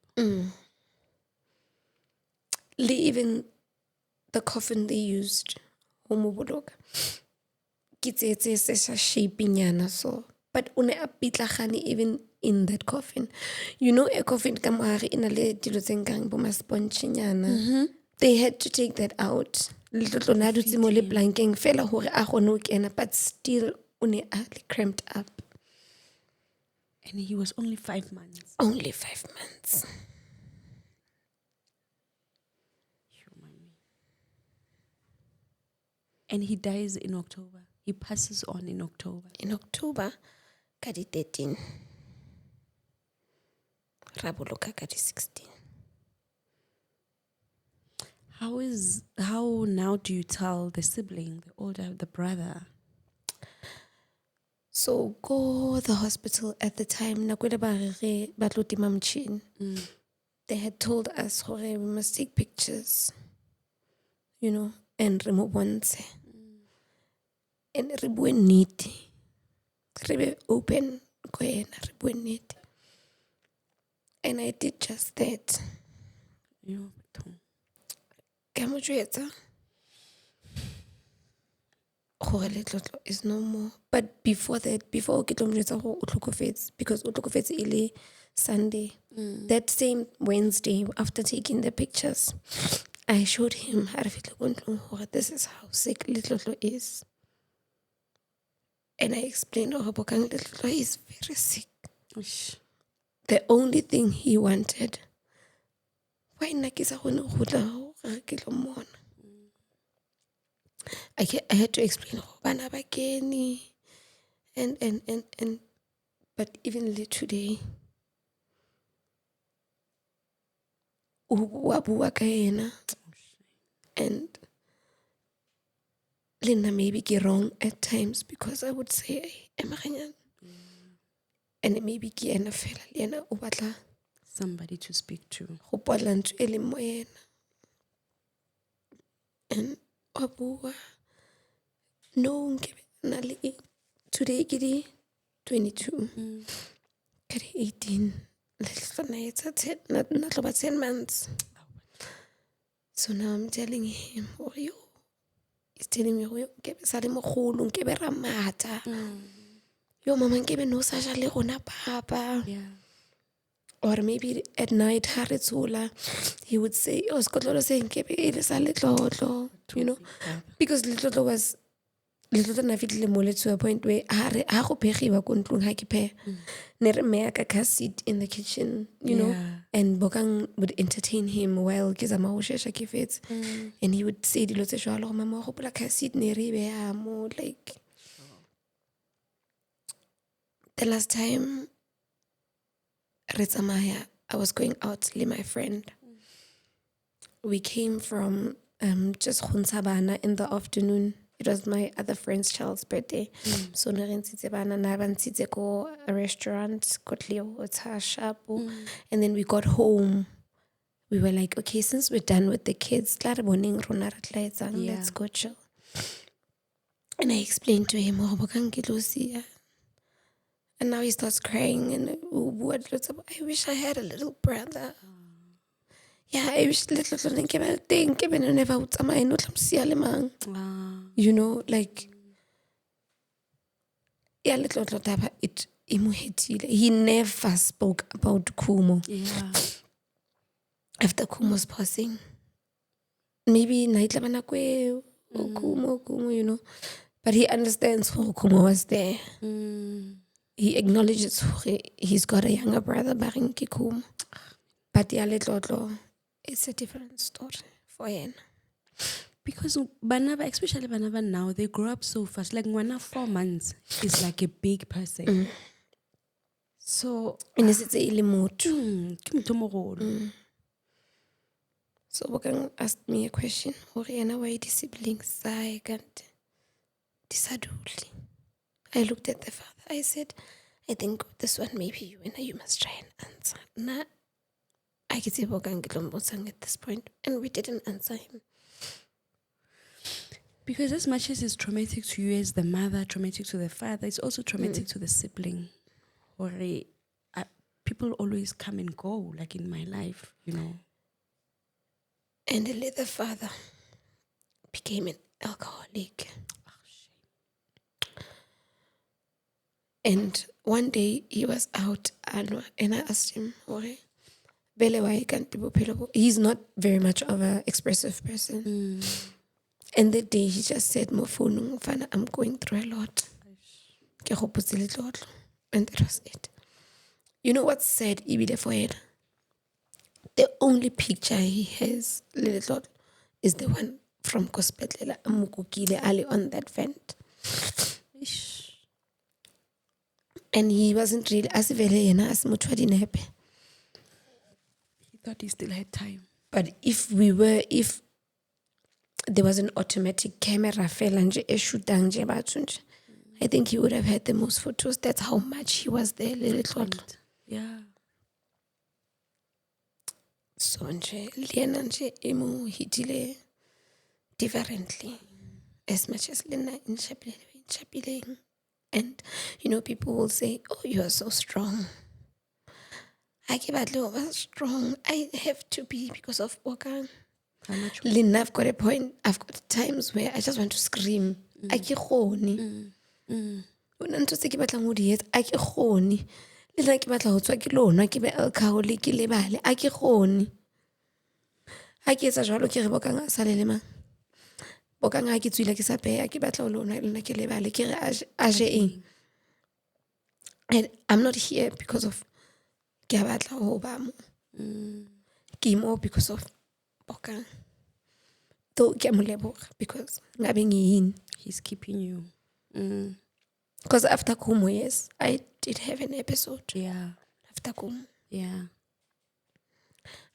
Even the coffin they used, it's a shaping so. But even in that coffin, you know, a coffin kamari in a they had to take that out. Little blanking fella but still cramped up. And he was only 5 months. Only 5 months. And he dies in October. He passes on in October. In October, kadi 13. Raboloka kadi 16. How now do you tell the sibling, the brother? So go the hospital at the time. They had told us we must take pictures, you know, and remove ones. And ribue neat. Ribe open. Ribue neat. And I did just that. Is no more. But before that, before because ile Sunday, that same Wednesday, after taking the pictures, I showed him this is how sick Little is. And I explained Little is very sick. The only thing he wanted, why I had to explain and but even today and Linda maybe get wrong at times because I would say and it maybe somebody to speak to. And no today kidi 22 kidi 18 it's 10 months. So now I'm telling him he's telling me yo mama nkebe no saja le gona papa. Yeah. Or maybe at night he would say you know, because Little was nafitile mole to a point where ha go phegiwa ko ntlong ha ke phe ne re me ka seat in the kitchen, you know, and Bokang would entertain him while ke zama ho shesha ke fetse, and he would say dilo tse jwalo mama go gopola ka seat ne re be mo like the last time Retsamaya, I was going out to my friend. We came from just Hunsabana in the afternoon. It was my other friend's child's birthday. So we go a restaurant, and then we got home. We were like, okay, since we're done with the kids, let's go chill. And I explained to him, and now he starts crying and I wish I had a little brother. Yeah, I wish little never you know, like yeah, little He never spoke about Kumo. Yeah. After Kumo's passing. Maybe Naitlabana Kwe, Kumo, you know. But he understands who Kumo was there. He acknowledges he's got a younger brother, Baring Kikum. But Yaletlotlo, it's a different story for him. Because Banaba, especially Banaba now, they grow up so fast. Like 4 months is like a big person. So, And it's a ilimoto. So Bokang asked me a question. Oriana, why the siblings I can't disadulti? I looked at the father. I said, I think this one maybe you must try and answer. Nah, I could say Bokang at this point, and we didn't answer him. Because as much as it's traumatic to you as the mother, traumatic to the father, it's also traumatic to the sibling. Or people always come and go, like in my life, you know. And the father became an alcoholic. And one day he was out and I asked him, he's not very much of an expressive person. And that day he just said, I'm going through a lot. And that was it. You know what's sad, Ibile for it? The only picture he has, little, is the one from Kospetlela Amukukile Ali on that vent. And he wasn't really as as Mutwadinepe. He thought he still had time. But if there was an automatic camera I think he would have had the most photos. That's how much he was there, little. Yeah. So Liana Emu hitile differently. As much as Lena in Chapiling. And people will say, oh, you are so strong. I give a little strong. I have to be because of Wakang. How much? Lynn, I've got a point. I've got times where I just want to scream. I ke khone. Una ntho tse ke batlang ho di etsa, a ke khone. Le nna ke batla ho tswa ke lona ke be alcoholic ke lebale, a ke khone. Ha ke etsa jwalo ke re Bokang a sa le mang. Bokang ha ke tswile ke sa peya ke batla ho lona le nna ke lebale ke re a je eng. And I'm not here because of ke a batla ho ba mo. Ke mo because of Bokang. Though ke a mo leboga because ngabe ngiyini. He's keeping you. Because after Kumo, yes, I did have an episode. Yeah. After Kumo. Yeah.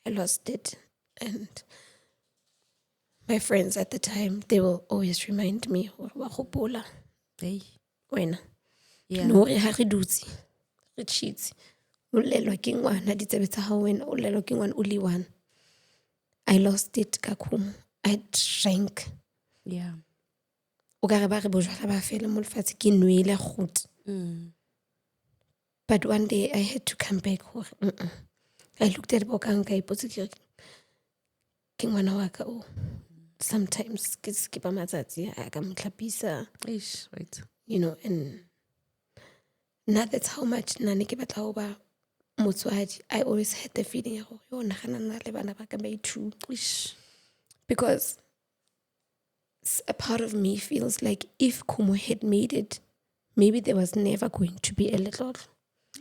I lost it. And my friends at the time, they will always remind me of Wahopola. Hey. When? Yeah. No, re dutse. Re cheats. Ulelwa ke ngwana ditsebetsa ha wena ulelwa ke ngwana uli one. I lost it ka Kumo. I drank. Yeah. But one day I had to come back. I looked at Bokanga, sometimes Right. And now that's how much I always had the feeling because a part of me feels like if Kumo had made it, maybe there was never going to be a little.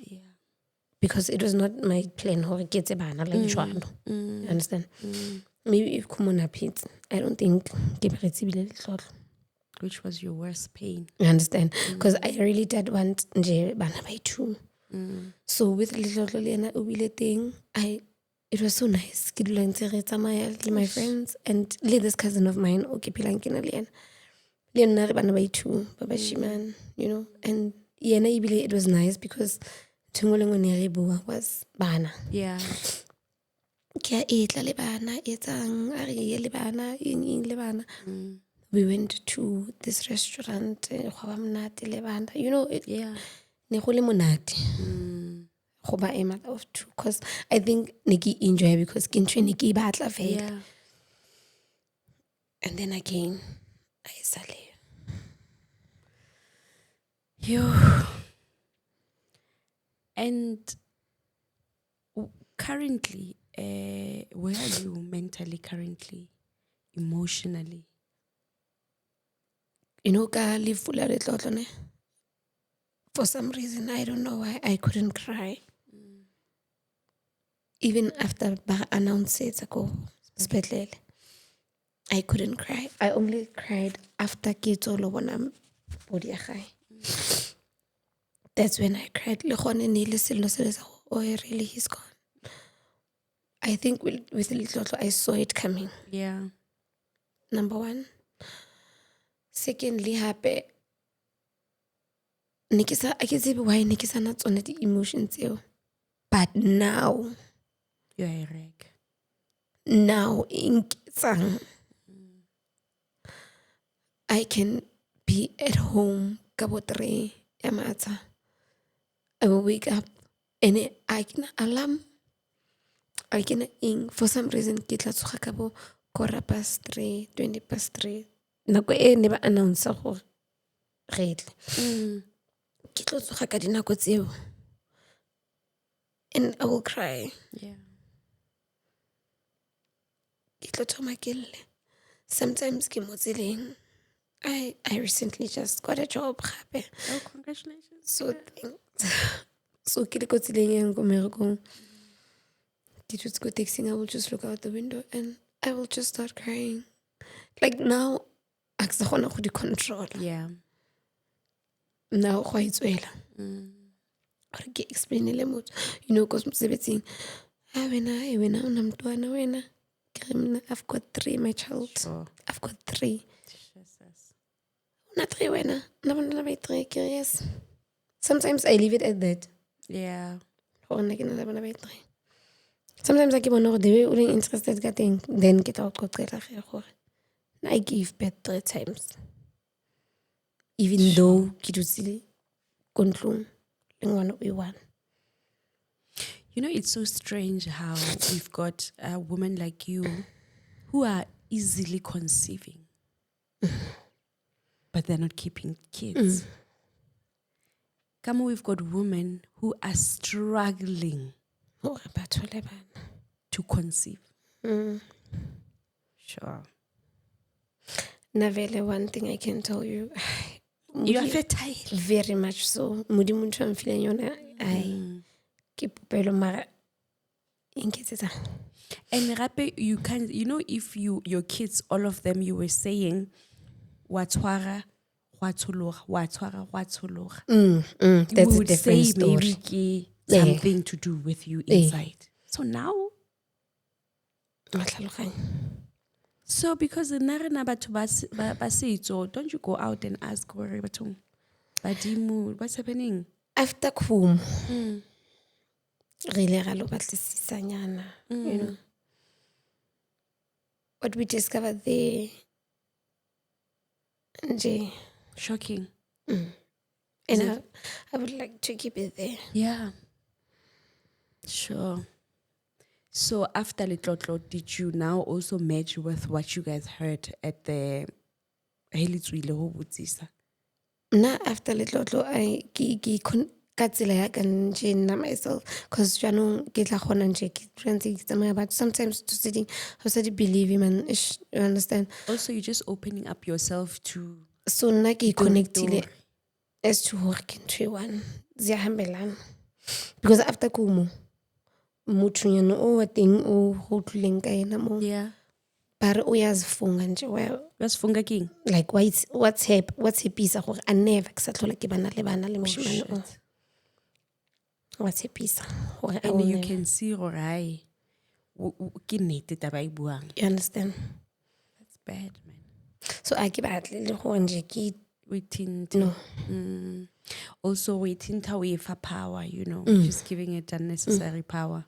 Yeah. Because it was not my plan how it gets a banner like Joan. You understand? Maybe if Kumo napit, I don't think little. Which was your worst pain? You understand? Because I really did want Nje Bana by 2. So with little Lena Ubile thing, it was so nice. My friends and this cousin of mine, Pilankina Leon Bana by 2, Baba Shiman, and it was nice because Tungolongo was Bana. Yeah. We went to this restaurant, yeah. Of two, because I think Nikki enjoy because Nikki batla fail. Yeah. And then again, I sale. You. And currently, where are you mentally currently, emotionally? You know, ka lefu la letlotlo ne. For some reason, I don't know why I couldn't cry. Even after ba announced it, spetlele, I couldn't cry. I only cried after Kitolo when I'm body. That's when I cried. Oh, really, he's gone. I think with Little, I saw it coming. Yeah. Number one. Secondly, happy. Nikisa, I can see why Nikisa not on the emotions here. But now, You're a wreck. now, I can be at home. Kabotre, Yamata. I will wake up and I can alarm. I can for some reason kitla tsoga ka bo 3:15, 3:20. Nako e ne ba announce go retle. Ke tlo tsoga ka dinako tseo. And I will cry. Yeah. Ke tlo thoma ke lle. Sometimes ke mo tseleng. I recently just got a job gape. Oh, congratulations. So thanks. So ke le ko tseleng yang ko merekong. Ke just go texting. I will just look out the window and I will just start crying. Like now, I can't control. Yeah. Now, quite well. Or ke explain le motho. You know, because mosebetsing. I've got 3, my child. Sure. I've got 3. Jesus. Not 3 wena. Na 3 yes. Sometimes I leave it at that. Yeah. Sometimes I keep on the way you're interested getting then get out I give birth 3 times. Even though Kidusili Kuntlung one. You know, it's so strange how we've got a woman like you who are easily conceiving, but they're not keeping kids. Come on, we've got women who are struggling to conceive. Sure. Navele, one thing I can tell you. You are fertile. Very much so. Mudi muntu I'm feeling yona. I keep pelo mara. And rape, you can, you know, if your kids, all of them, you were saying, watwara, watwara, That's we a would different say story. maybe something to do with you inside. So now, so because the narana batho don't you go out and ask Badimu, what's happening? After Kum, really, you know. What we discovered there, Shocking. And I would like to keep it there. Yeah. Sure. So after Litlotlo, did you now also merge with what you guys heard at the Helitswile ho botsisa? Na after Litlotlo, I ka tsela ya ka nje nna myself because jaanong ke tla kgona nje ke tshwanetse ke tsamaya but sometimes to sitting I was believe him and you understand. Also, you're just opening up yourself to So nna ke connectile as to hore ke ntho one ziyahambelana because after Kumo mothunyana o wa teng o go tlileng ka ena mo yeah but uyazifunga nje well funga king like what's happy gore I never ke sa tlhola ke bana le moshimane o what's happy gore and you can see gore ai ke nnete taba e buang. You understand? That's bad, man. So I keep at little honje ki waiting no. Also waiting to wait for power, you know, just giving it unnecessary power.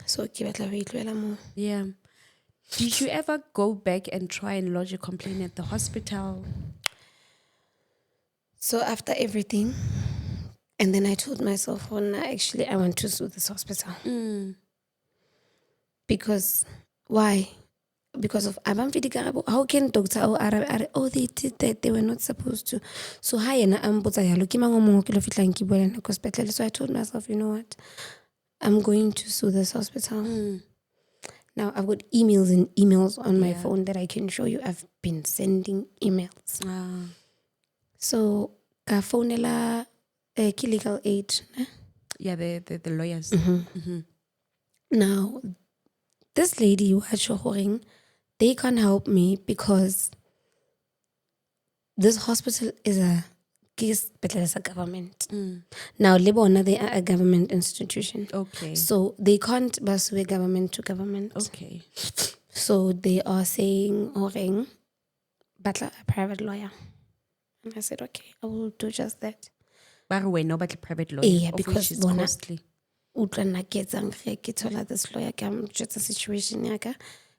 So keep at la mo. Yeah. Did you ever go back and try and lodge a complaint at the hospital? So after everything, and then I told myself, oh, no, actually, I want to sue this hospital. Because why? because of abang fidikarabo, how can doctor oh they did that, they were not supposed to. So hi and ambotsa yalo ki mango mo ke lo fitlang ki bolela ko hospital. So I told myself, you know what, I'm going to sue this hospital. Now I've got emails on my phone that I can show you. I've been sending emails. So ka phonela legal aid. Yeah, the lawyers. Now this lady they can't help me because this hospital is a government. Now Libona, they are a government institution. Okay. So they can't bus with government to government. Okay. So they are saying but a private lawyer. And I said, okay, I will do just that. But we're not a private lawyer. Yeah, because it's costly. This lawyer come just a situation yaka.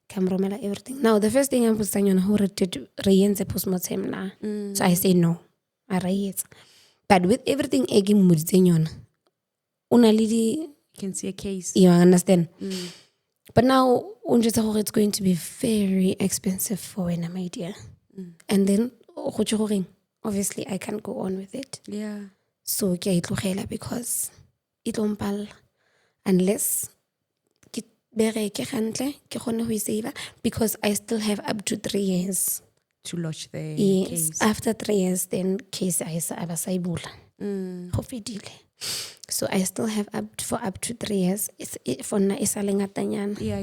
Romela everything. Now the first thing I'm saying on how did reyenze postmortem na. So I say no. But with everything egin mudzenyon. You can see a case. You understand? But now it's going to be very expensive for when my dear. And then obviously I can't go on with it. Yeah. So because it won't unless because I still have up to 3 years to lodge the case. After 3 years, then case I so I still have up to 3 years. It's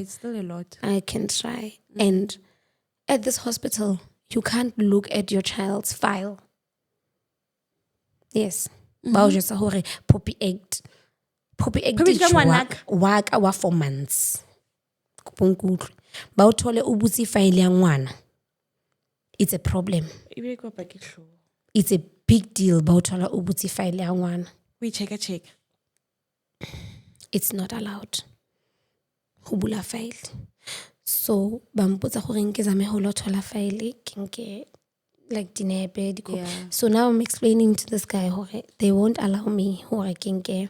still a lot. I can try. And at this hospital, you can't look at your child's file. Yes. Poppy egg work our 4 months. It's a problem. It's a big deal. We check. It's not allowed. Hubula file. So bambutsa gore nke zame ho lothola file ke like dinepe. So now I'm explaining to this guy they won't allow me ke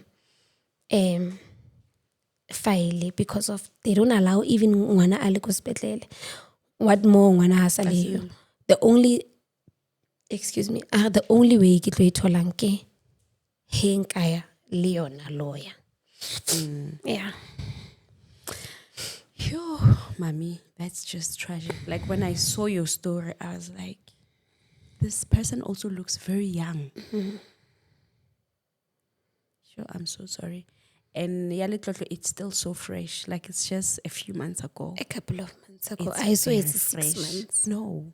file because of they don't allow even ngwana a le ko sepetlele. What more ngwana ha sa le the only way ke tlo itholang ke henkaya Leona lawyer. Yeah. Yo, mommy, that's just tragic. Like when I saw your story, I was like, this person also looks very young. Sure, I'm so sorry. And it's still so fresh. Like it's just a few months ago. A couple of months ago. I saw it's 6 months. No.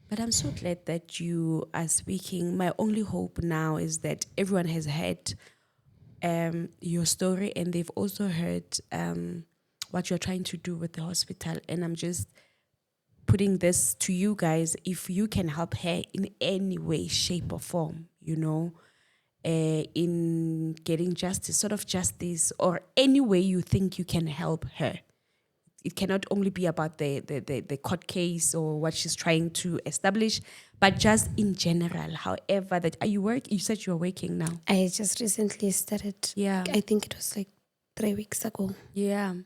But I'm so glad that you are speaking. My only hope now is that everyone has heard your story and they've also heard what you're trying to do with the hospital. And I'm just putting this to you guys. If you can help her in any way, shape or form, in getting justice, or any way you think you can help her. It cannot only be about the court case or what she's trying to establish, but just in general. However, you said you're working now. I just recently started. Yeah. I think it was like 3 weeks ago. Yeah.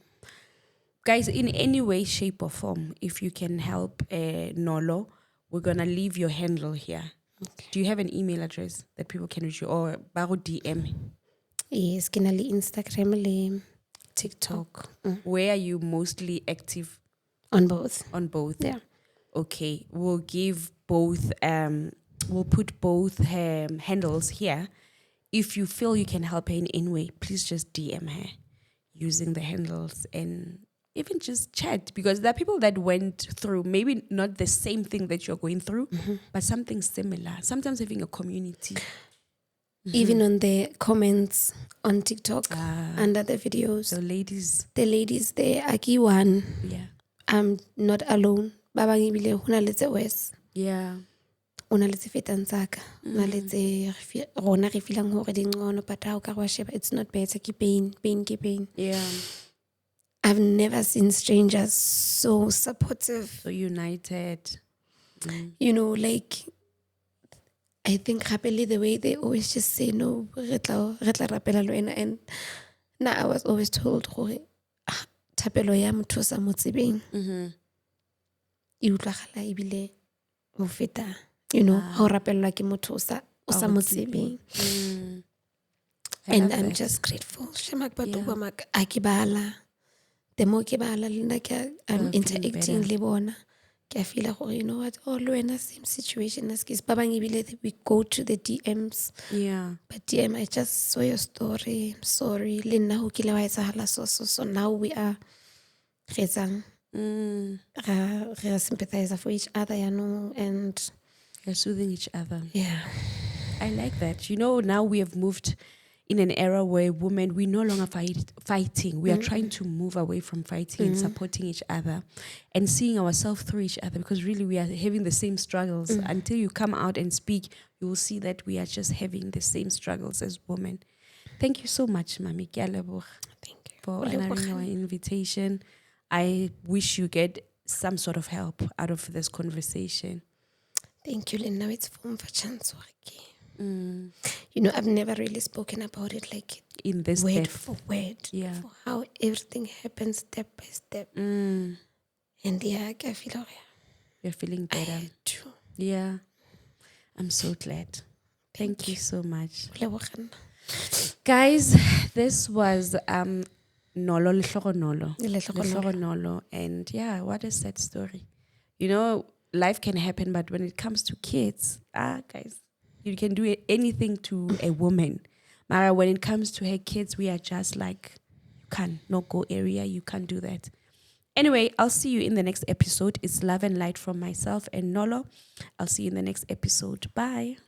Guys, in any way, shape or form, if you can help Nolo, we're going to leave your handle here. Okay. Do you have an email address that people can reach you, or Baro DM? Yes, kinali Instagram, TikTok. Where are you mostly active? On both. On both? Yeah. Okay. We'll give both, we'll put both handles here. If you feel you can help her in any way, please just DM her using the handles and even just chat, because there are people that went through maybe not the same thing that you're going through, but something similar. Sometimes having a community. Even on the comments on TikTok under the videos. The ladies there, Aki one. Yeah. I'm not alone. Baba ngibile hona letse wes. Yeah. Una letse fetantsaka. Una letse rona re filang hore dingono but ha o ka wa sheba it's not better ke pain. Yeah. I've never seen strangers so supportive. So united. Like I think happily the way they always just say no, and now I was always told thapelo ya motho o sa mo tsebeng e utlwagala ebile ho feta, ha o rapellwa ke motho o sa mo tsebeng. And I'm just grateful. Shemak ba bua maka a ke bala. The more ke bala le nna I'm interacting le bona. Ke a feel gore, you know what, le wena same situation as kids. Ba bang ebile we go to the DMs. Yeah. But DM, I just saw your story. I'm sorry. Le nna ho kile wa etsahala so now we are re sympathize for each other, and You're soothing each other. yeah. I like that. Now we have moved in an era where women, we no longer fighting. We are trying to move away from fighting and supporting each other and seeing ourselves through each other, because really we are having the same struggles. Until you come out and speak, you will see that we are just having the same struggles as women. Thank you so much, Mami. Thank you For honoring our invitation. I wish you get some sort of help out of this conversation. Thank you, Lynn. Now it's for chance. I've never really spoken about it like in this word depth. for word. Yeah. For how everything happens step by step. And I feel you're feeling better. I do. Yeah. I'm so glad. Thank you so much. Guys, this was Nolo Nolo. And yeah, what a sad story. Life can happen, but when it comes to kids, guys, you can do anything to a woman. Mara, when it comes to her kids, we are just like, you can't not go area, you can't do that. Anyway, I'll see you in the next episode. It's love and light from myself and Nolo. I'll see you in the next episode. Bye.